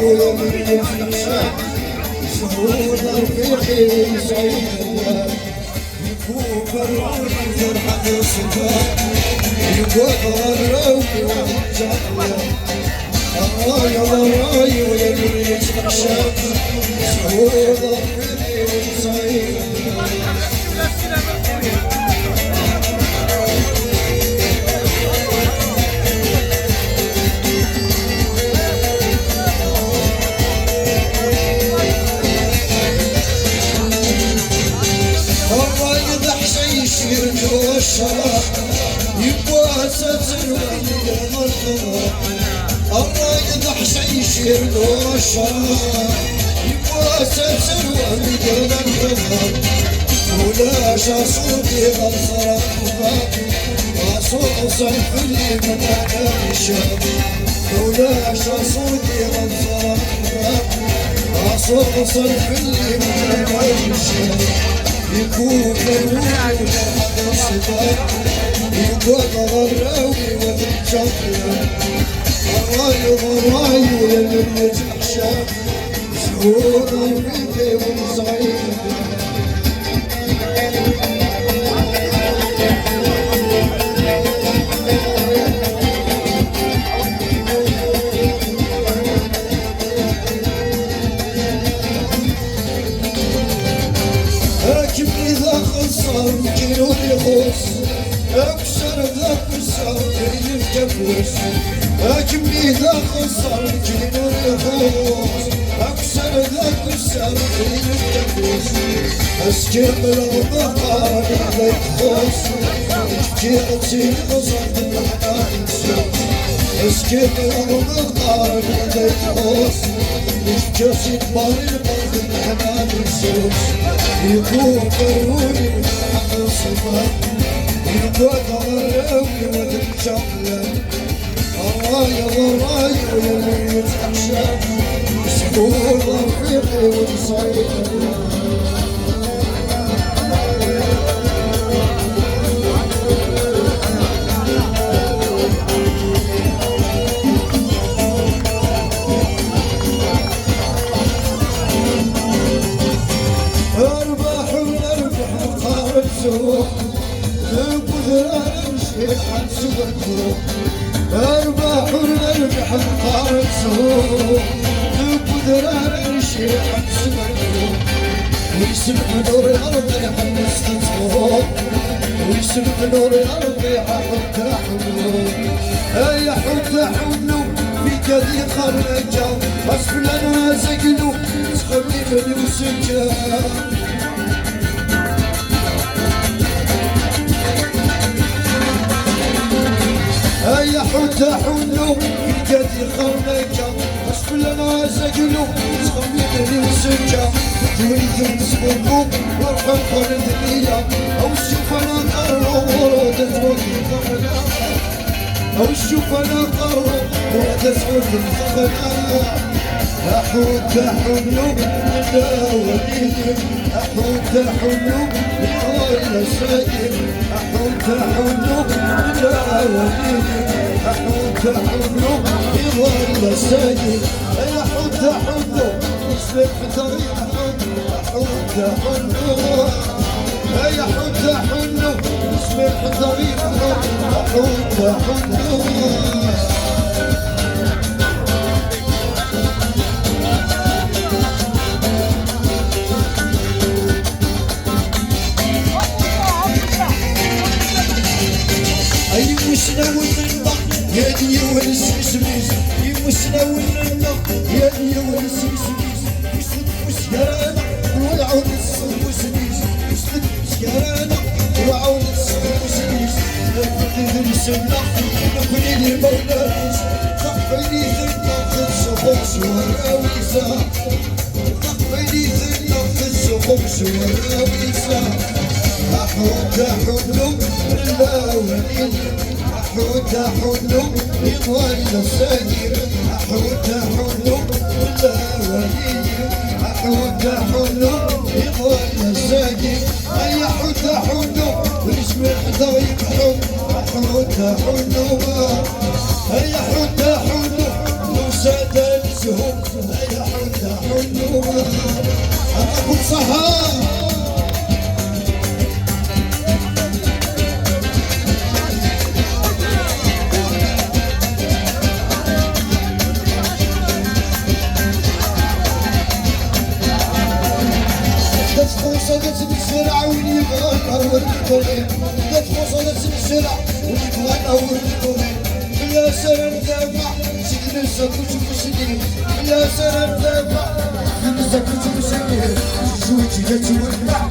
ويا من يفشل شهود رفيقي صيدنا يفوق الروح فرحة الصفا يقطر الروح والجنة الراي والراي ويا من يفشل شهود رفيقي صيدنا يرجو الشرف يبغى ستر ويا مرحبا الرايد حشيش يرجو الشرف يبغى ستر ويا مرحبا ولاش صوتي غلصر وصوت صرف لي من انا الشاب ولاش صوتي غلصر وصوت صرف لي من انا الشاب يكون الروح الصفات يقوى غراوي وتتشفر الراي ويا اللي تحشر شهور رفيقي ومصعيد يمكن يخص اكسر ذاك الساقي الكبوس اكملي ذاك الصار يمكن يخص اكسر ذاك الساقي الكبوس اسكب الغبار لا يخص جيتي غصب الحنان اسكب الغبار لا يخص جسي بار البرد الحنان يكون ضروري حق الصفات يبغى ضروري وتتشغل الراي والراي ويا اللي يتحشى شهور رفيقي ومصيد عن سوق ارباح ونربح نقارن سوق بقدران الشيخ عن سوق ويسمع نور الارض يحب يستطوق ويسمع نور الارض يحب حلو يا حب حلو في كذي خرجا حسب لنا زقلو تخليني وسجا يا حوت حلو في جدي خرنيكا حسب لنا زقلو تخميني وسجا تريد نسبوكو وارحم قردنيا او شوف انا قرر ورد تزود او شوف انا قرر ورد تزود الخبنا حوت حلو لا وليد حوت حلو يا ساكن حوت حلو لا وليد حوت حلو يا ساكن يا حوت حلو اسلك طريق حوت حلو يا حوت حلو اسلك طريق حوت حلو يمسنا وننا يدي والسمسميس يمسنا وننا يدي والسمسميس يسلك مسيانا والعون السمسميس يسلك مسيانا والعون السمسميس نفقد السنة نقني لي مولانيس تقبلي ثنا في السخوف والراويسة تقبلي ثنا في السخوف والراويسة حوت حلو لا وليد حوت حلو يظل ساير حوت حلو لا وليد حوت حلو يظل ساير اي حوت حلو والاسم الحضايق حوت حلو اي حوت حلو لو ساد الزهور يا حمدة حنومة أبو صهار وصلت بالسرعة ونبغى نور الطريق قد وصلت بالسرعة ونبغى نور الطريق يا سلام دافع سيدنا الزكوت وسيدنا يا سلام دافع سيدنا الزكوت وسيدنا جوتي لا تولع